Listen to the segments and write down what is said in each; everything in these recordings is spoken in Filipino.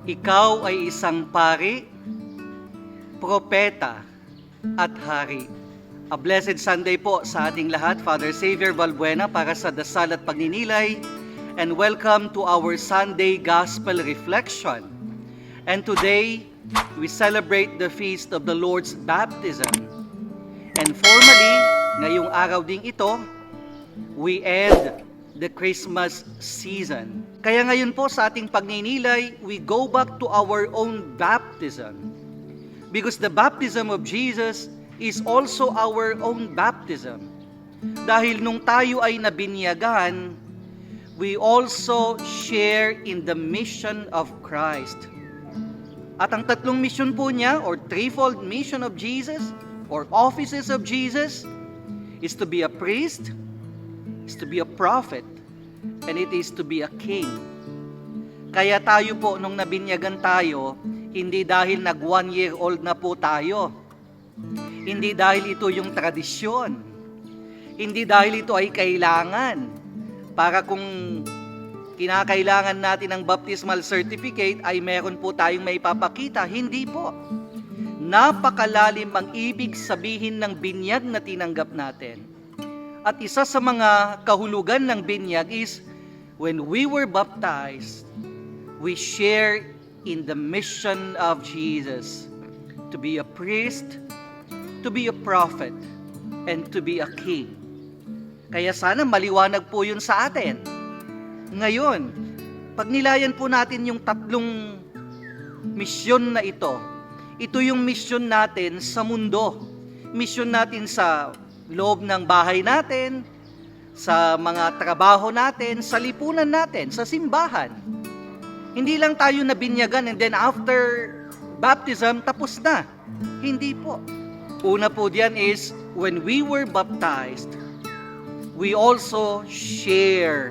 Ikaw ay isang pari, propeta, at hari. A blessed Sunday po sa ating lahat, Father Xavier Valbuena para sa dasal at pagninilay, and welcome to our Sunday Gospel Reflection. And today, we celebrate the feast of the Lord's Baptism. And formally, ngayong araw ding ito, we end the Christmas season. Kaya ngayon po sa ating pagninilay, we go back to our own baptism. Because the baptism of Jesus is also our own baptism. Dahil nung tayo ay nabinyagan, we also share in the mission of Christ. At ang tatlong mission po niya, or threefold mission of Jesus, or offices of Jesus, is to be a priest, is to be a prophet, and it is to be a king. Kaya tayo po, nung nabinyagan tayo, hindi dahil nag 1 year old na po tayo. Hindi dahil ito yung tradisyon. Hindi dahil ito ay kailangan. Para kung kinakailangan natin ng baptismal certificate, ay meron po tayong may papakita. Hindi po. Napakalalim ang ibig sabihin ng binyag na tinanggap natin. At isa sa mga kahulugan ng binyag is, when we were baptized, we share in the mission of Jesus to be a priest, to be a prophet, and to be a king. Kaya sana maliwanag po yun sa atin. Ngayon, pag nilayan po natin yung tatlong misyon na ito yung misyon natin sa mundo. Misyon natin sa loob ng bahay natin, sa mga trabaho natin, sa lipunan natin, sa simbahan. Hindi lang tayo nabinyagan and then after baptism, tapos na. Hindi po. Una po diyan is, when we were baptized, we also share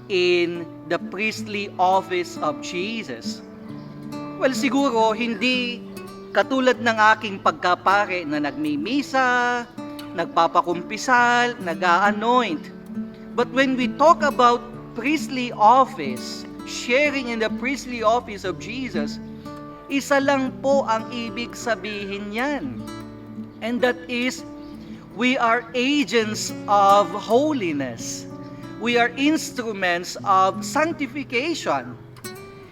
in the priestly office of Jesus. Well, siguro, hindi katulad ng aking pagkapare na nagmimisa, nagpapakumpisal, nag-a-anoint. But when we talk about priestly office, sharing in the priestly office of Jesus, isa lang po ang ibig sabihin niyan. And that is, we are agents of holiness. We are instruments of sanctification.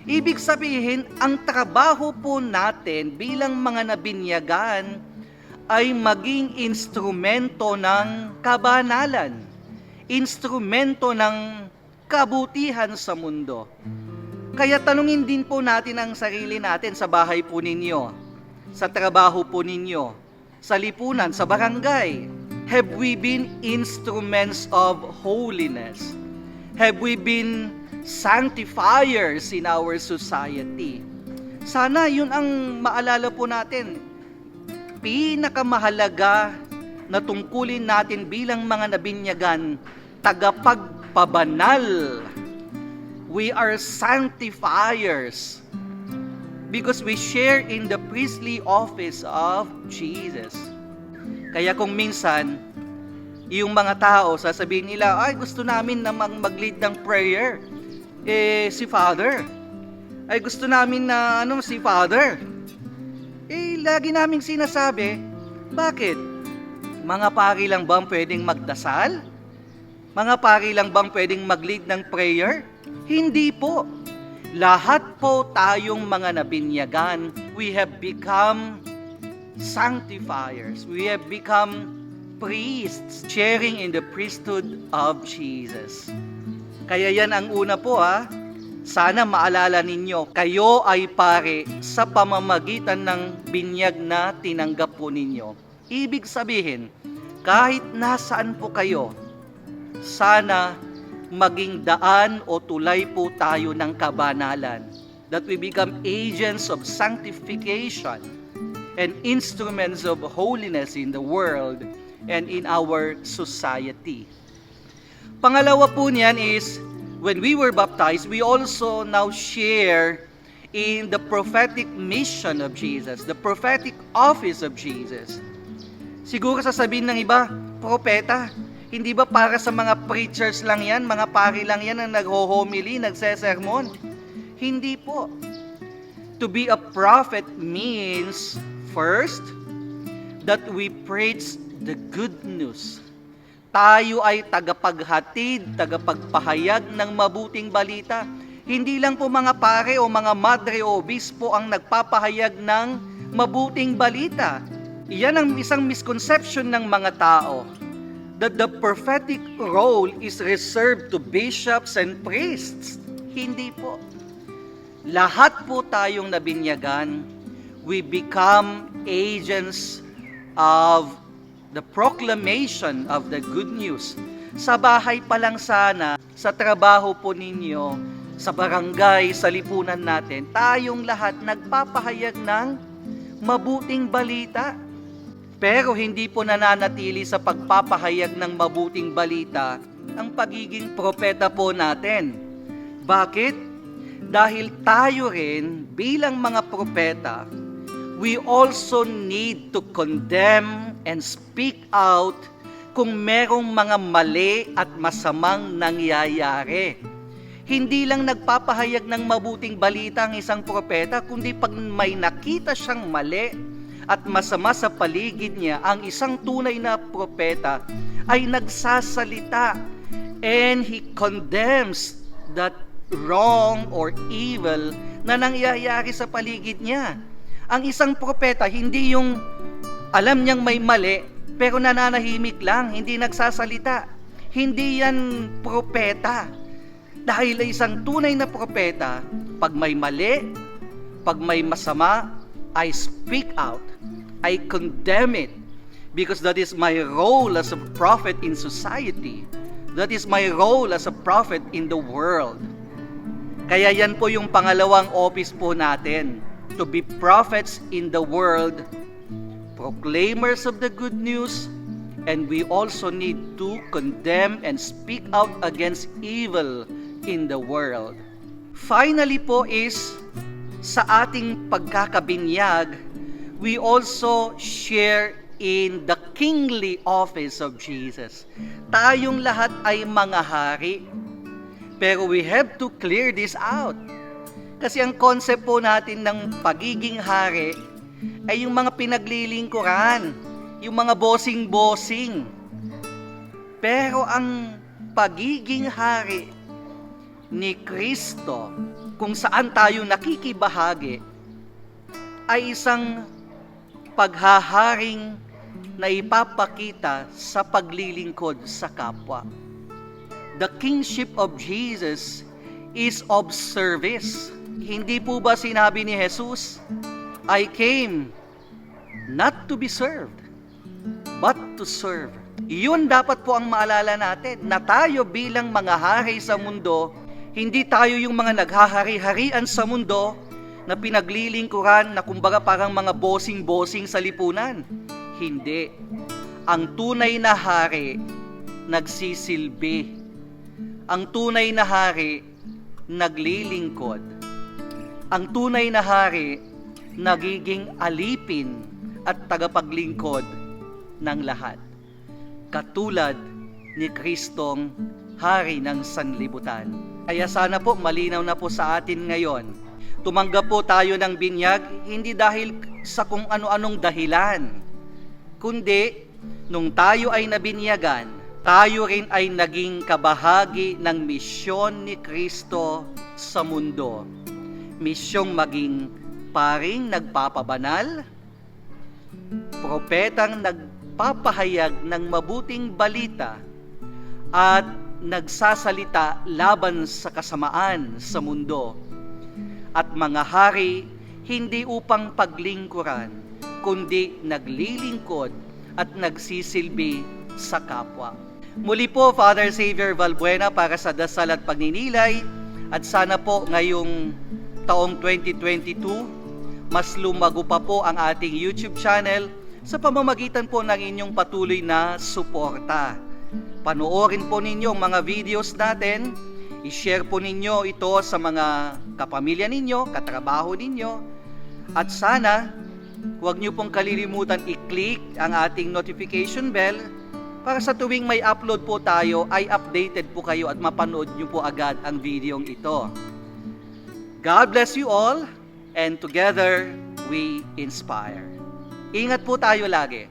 Ibig sabihin, ang trabaho po natin bilang mga nabinyagan ay maging instrumento ng kabanalan, instrumento ng kabutihan sa mundo. Kaya tanungin din po natin ang sarili natin sa bahay po ninyo, sa trabaho po ninyo, sa lipunan, sa barangay. Have we been instruments of holiness? Have we been sanctifiers in our society? Sana yun ang maalala po natin. Pinakamahalaga na tungkulin natin bilang mga nabinyagan, tagapagpabanal. We are sanctifiers because we share in the priestly office of Jesus. Kaya kung minsan, yung mga tao, sasabihin nila, ay gusto namin na mag-lead ng prayer. Si Father. Ay gusto namin na si Father. Lagi naming sinasabi, bakit? Mga pari lang bang pwedeng magdasal? Mga pari lang bang pwedeng mag-lead ng prayer? Hindi po. Lahat po tayong mga nabinyagan, we have become sanctifiers. We have become priests, sharing in the priesthood of Jesus. Kaya yan ang una po Sana maalala ninyo, kayo ay pare sa pamamagitan ng binyag na tinanggap po ninyo. Ibig sabihin, kahit nasaan po kayo, sana maging daan o tulay po tayo ng kabanalan, that we become agents of sanctification and instruments of holiness in the world and in our society. Pangalawa po niyan is, when we were baptized, we also now share in the prophetic mission of Jesus, the prophetic office of Jesus. Siguro sasabihin ng iba, propeta, hindi ba para sa mga preachers lang yan, mga pari lang yan na nagho-homily, nagsesermon? Hindi po. To be a prophet means, first, that we preach the good news. Tayo ay tagapaghatid, tagapagpahayag ng mabuting balita. Hindi lang po mga pare o mga madre o obispo ang nagpapahayag ng mabuting balita. Iyan ang isang misconception ng mga tao, that the prophetic role is reserved to bishops and priests. Hindi po. Lahat po tayong nabinyagan, we become agents of the proclamation of the good news. Sa bahay pa lang sana, sa trabaho po ninyo, sa barangay, sa lipunan natin, tayong lahat nagpapahayag ng mabuting balita. Pero hindi po nananatili sa pagpapahayag ng mabuting balita ang pagiging propeta po natin. Bakit? Dahil tayo rin bilang mga propeta, we also need to condemn and speak out kung merong mga mali at masamang nangyayari. Hindi lang nagpapahayag ng mabuting balita ang isang propeta, kundi pag may nakita siyang mali at masama sa paligid niya, ang isang tunay na propeta ay nagsasalita and he condemns that wrong or evil na nangyayari sa paligid niya. Ang isang propeta, hindi yung alam niyang may mali, pero nananahimik lang, hindi nagsasalita. Hindi yan propeta. Dahil isang tunay na propeta, pag may mali, pag may masama, I speak out. I condemn it. Because that is my role as a prophet in society. That is my role as a prophet in the world. Kaya yan po yung pangalawang office po natin. To be prophets in the world, proclaimers of the good news, and we also need to condemn and speak out against evil in the world. Finally po is, sa ating pagkakabinyag, we also share in the kingly office of Jesus. Tayong lahat ay mga hari, pero we have to clear this out. Kasi ang concept po natin ng pagiging hari ay yung mga pinaglilingkuran, yung mga bossing-bossing. Pero ang pagiging hari ni Kristo, kung saan tayo nakikibahagi, ay isang paghaharing na ipapakita sa paglilingkod sa kapwa. The kingship of Jesus is of service. Hindi po ba sinabi ni Jesus, I came not to be served, but to serve. Iyon dapat po ang maalala natin, na tayo bilang mga hari sa mundo, hindi tayo yung mga naghahari-harian sa mundo na pinaglilingkuran na kumbaga parang mga bossing-bossing sa lipunan. Hindi. Ang tunay na hari, nagsisilbi. Ang tunay na hari, naglilingkod. Ang tunay na hari, nagiging alipin at tagapaglingkod ng lahat. Katulad ni Kristong Hari ng Sanlibutan. Kaya sana po malinaw na po sa atin ngayon. Tumanggap po tayo ng binyag, hindi dahil sa kung ano-anong dahilan, kundi nung tayo ay nabinyagan, tayo rin ay naging kabahagi ng misyon ni Kristo sa mundo. Misyong maging paring nagpapabanal, propetang nagpapahayag ng mabuting balita, at nagsasalita laban sa kasamaan sa mundo. At mga hari, hindi upang paglingkuran, kundi naglilingkod at nagsisilbi sa kapwa. Muli po, Father Xavier Valbuena para sa dasal at pagninilay, at sana po ngayong taong 2022, mas lumago pa po ang ating YouTube channel sa pamamagitan po ng inyong patuloy na suporta. Panoorin po ninyo ang mga videos natin, i-share po ninyo ito sa mga kapamilya ninyo, katrabaho ninyo, at sana huwag nyo pong kalilimutan i-click ang ating notification bell para sa tuwing may upload po tayo ay updated po kayo at mapanood nyo po agad ang videong ito. God bless you all, and together we inspire. Ingat po tayo lagi.